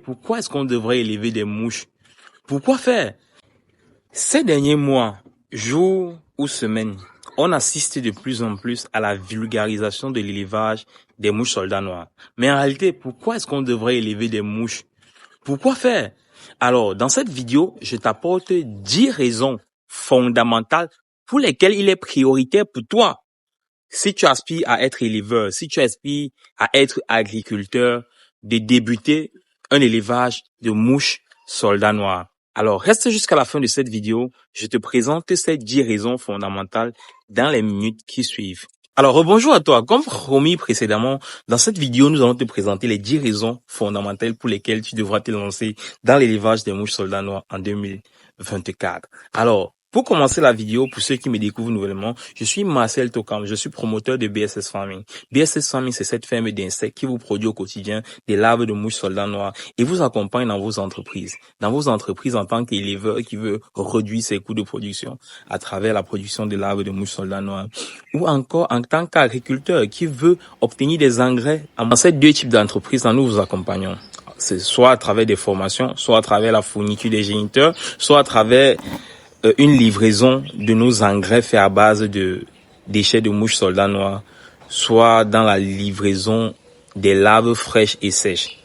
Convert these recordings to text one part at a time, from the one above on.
pourquoi est-ce qu'on devrait élever des mouches? Pourquoi faire? Ces derniers mois, jours ou semaines, on assiste de plus en plus à la vulgarisation de l'élevage des mouches soldats noirs. Mais en réalité, pourquoi est-ce qu'on devrait élever des mouches? Pourquoi faire? Alors, dans cette vidéo, je t'apporte 10 raisons fondamentales pour lesquelles il est prioritaire pour toi. Si tu aspires à être éleveur, si tu aspires à être agriculteur, de débuter un élevage de mouches soldats noirs. Alors, reste jusqu'à la fin de cette vidéo. Je te présente ces 10 raisons fondamentales dans les minutes qui suivent. Alors, rebonjour à toi. Comme promis précédemment, dans cette vidéo, nous allons te présenter les 10 raisons fondamentales pour lesquelles tu devras te lancer dans l'élevage des mouches soldats noirs en 2024. Alors, pour commencer la vidéo, pour ceux qui me découvrent nouvellement, je suis Marcel Tokam, je suis promoteur de BSS Farming. BSS Farming, c'est cette ferme d'insectes qui vous produit au quotidien des larves de mouches soldats noirs et vous accompagne dans vos entreprises. Dans vos entreprises en tant qu'éleveur qui veut réduire ses coûts de production à travers la production de larves de mouches soldats noirs. Ou encore en tant qu'agriculteur qui veut obtenir des engrais. Dans ces deux types d'entreprises, nous vous accompagnons. C'est soit à travers des formations, soit à travers la fourniture des géniteurs, soit à travers une livraison de nos engrais faits à base de déchets de mouches soldats noirs, soit dans la livraison des larves fraîches et sèches.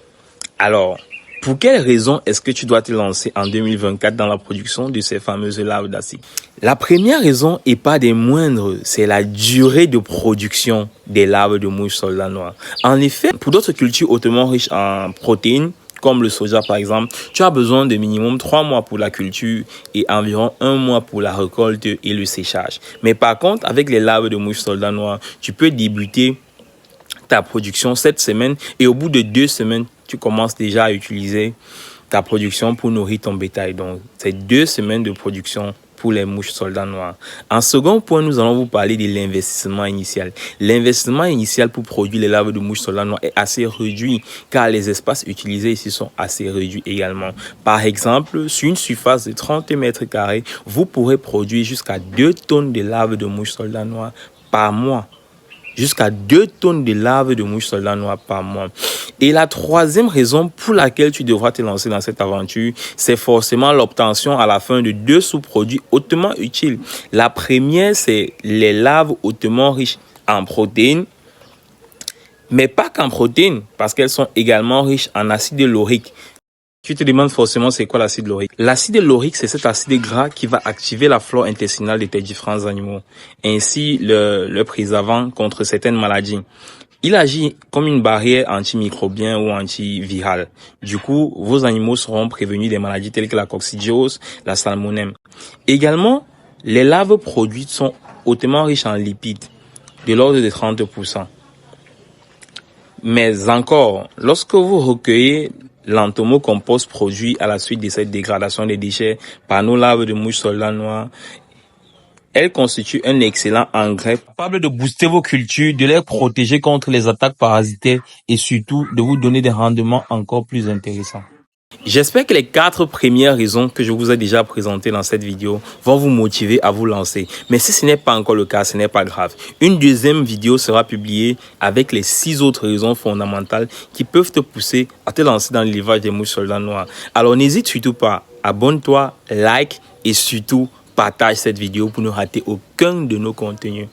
Alors, pour quelles raisons est-ce que tu dois te lancer en 2024 dans la production de ces fameuses larves d'acide? La première raison, et pas des moindres, c'est la durée de production des larves de mouches soldats noirs. En effet, pour d'autres cultures hautement riches en protéines, comme le soja par exemple, tu as besoin de minimum 3 mois pour la culture et environ 1 mois pour la récolte et le séchage. Mais par contre, avec les larves de mouches soldats noirs, tu peux débuter ta production cette semaine et au bout de 2 semaines, tu commences déjà à utiliser ta production pour nourrir ton bétail. Donc, c'est 2 semaines de production pour les mouches soldats noirs. En second point, nous allons vous parler de l'investissement initial. L'investissement initial pour produire les larves de mouches soldats noirs est assez réduit car les espaces utilisés ici sont assez réduits également. Par exemple, sur une surface de 30 mètres carrés, vous pourrez produire jusqu'à 2 tonnes de larves de mouches soldats noirs par mois. Jusqu'à 2 tonnes de larves de mouches soldats noirs par mois. Et la troisième raison pour laquelle tu devras te lancer dans cette aventure, c'est forcément l'obtention à la fin de 2 sous-produits hautement utiles. La première, c'est les larves hautement riches en protéines, mais pas qu'en protéines, parce qu'elles sont également riches en acide laurique. Tu te demandes forcément c'est quoi l'acide laurique. L'acide laurique, c'est cet acide gras qui va activer la flore intestinale de tes différents animaux, ainsi le préservant contre certaines maladies. Il agit comme une barrière antimicrobienne ou antivirale. Du coup, vos animaux seront prévenus des maladies telles que la coccidiose, la salmonelle. Également, les larves produites sont hautement riches en lipides, de l'ordre de 30%. Mais encore, lorsque vous recueillez l'entomocompost produit à la suite de cette dégradation des déchets par nos larves de mouches soldats noirs, elle constitue un excellent engrais capable de booster vos cultures, de les protéger contre les attaques parasitaires et surtout de vous donner des rendements encore plus intéressants. J'espère que les 4 premières raisons que je vous ai déjà présentées dans cette vidéo vont vous motiver à vous lancer. Mais si ce n'est pas encore le cas, ce n'est pas grave. Une deuxième vidéo sera publiée avec les 6 autres raisons fondamentales qui peuvent te pousser à te lancer dans l'élevage des mouches soldats noirs. Alors n'hésite surtout pas, abonne-toi, like et surtout partage cette vidéo pour ne rater aucun de nos contenus.